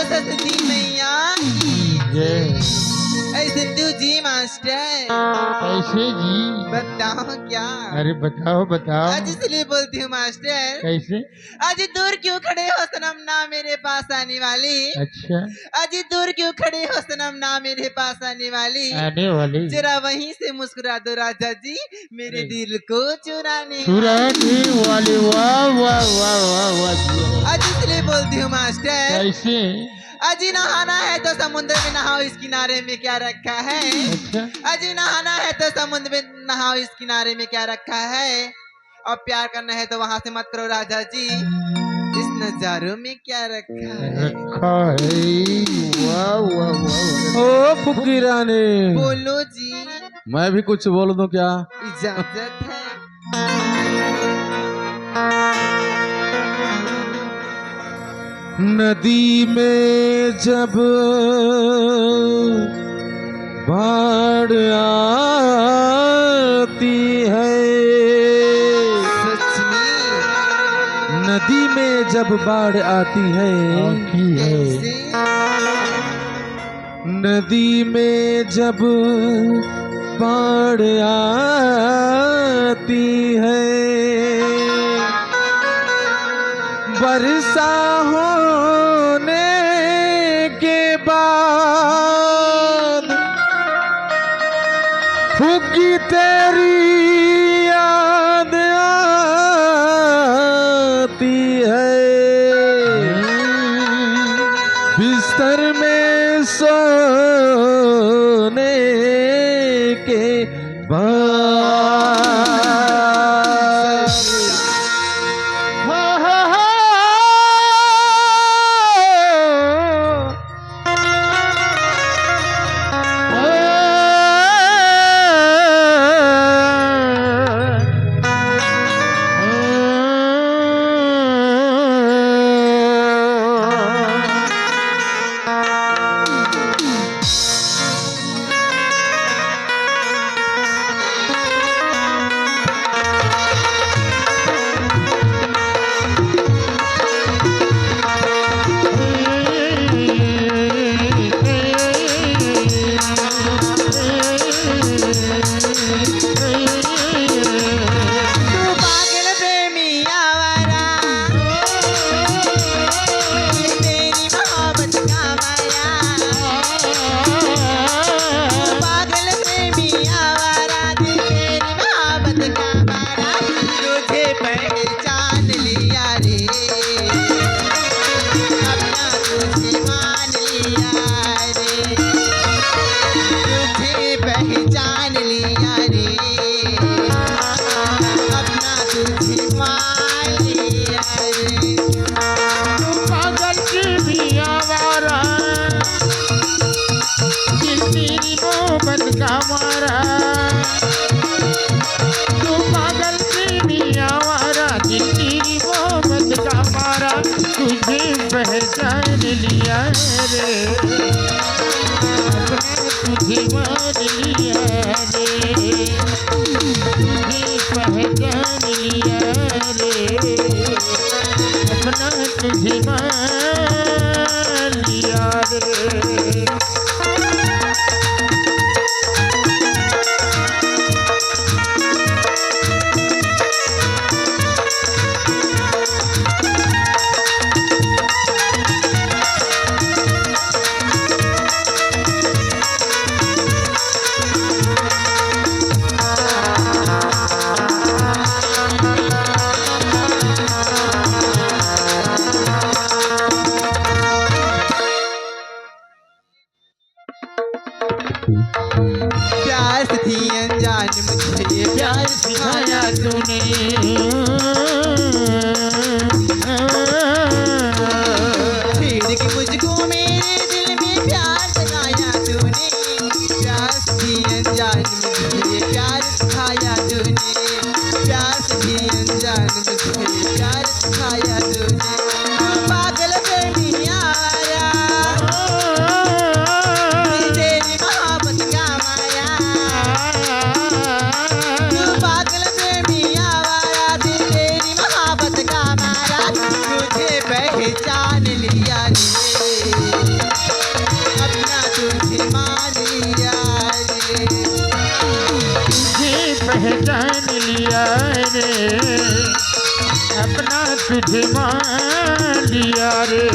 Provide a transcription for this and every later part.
सरस्वती मैया जय। सिद्धू जी मास्टर कैसे जी? बताओ क्या? अरे बताओ बताओ। आज इसलिए बोलती हूँ मास्टर। कैसे? आज दूर क्यों खड़े हो सनम, ना मेरे पास आने वाली। अच्छा आज दूर क्यों खड़े हो सनम, ना मेरे पास आने वाली। आने वाली। जरा वहीं से मुस्कुरा दो राजा जी, मेरे दिल को चुराने वाली। वाह वाह वाह वाह वाह। आज इसलिए बोलती हूँ मास्टर। कैसे? अजी नहाना है तो समुद्र में नहाओ, इस किनारे में क्या रखा है। अच्छा अजी नहाना है तो समुद्र में नहाओ, इस किनारे में क्या रखा है। और प्यार करना है तो वहां से मत करो राजा जी, इस नजारों में क्या रखा है। रखा है। वाह वाह वाह। ओ फुकी रानी, बोलो जी। मैं भी कुछ बोल दूं क्या? इजाजत है। नदी में जब बाढ़ आती है, सच में नदी में जब बाढ़ आती है, कैसे? नदी में जब बाढ़ आती है, वर्षा होने के बाद फुग्गी तेरी याद आती है। बिस्तर में सोने के बाद पहचान लिया रे, तुझे मान लिया रे, तुझे पहचान लिया रे, अपना तुझे मान लिया रे। प्यार थी अनजान मुझे प्यार सिखाया तूने, छेड़ के मुझको मेरे दिल में प्यार जगाया तूने। प्यार थी अनजान मुझे प्यार सिखाया तूने, प्यार थी अनजान मुझे प्यार सिखाया तूने। पागल प्रेमिया पहचान लिया रे, तुझे मान लिया रे।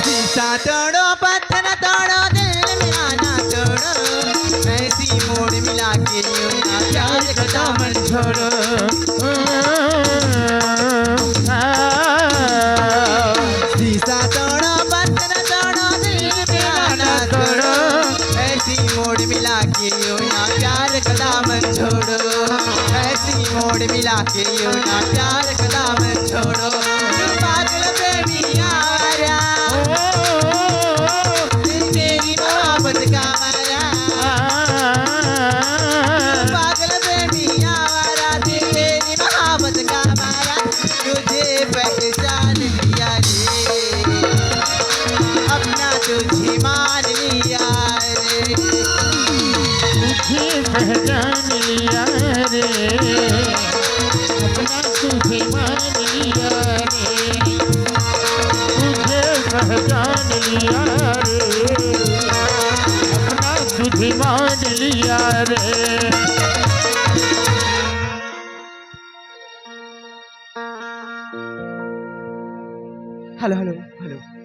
शीशा तोड़ो पत्थर तोड़ो दिल में आना तोड़ो ऐसी मोड़ मिला के यूं ना प्यार का दामन छोड़ो शीशा तोड़ो पत्थर तोड़ो दिल में आना तोड़ो ऐसी मोड़ मिला के यूं ना प्यार का दामन छोड़ो ऐसी मोड़ मिला के यूं ना प्यार का दामन छोड़ो पागल प्रेमी यारा तेरी मोहब्बत का मारा पागल प्रेमी यारा तेरी मोहब्बत का मारा तुझे पहचान लिया रे अपना तुझे मान लिया रे तुझे पहचान लिया रे अपना तुझे मान लिया रे तुझे पहचान लिया रे अपना तुझे मान लिया रे। Hello hello hello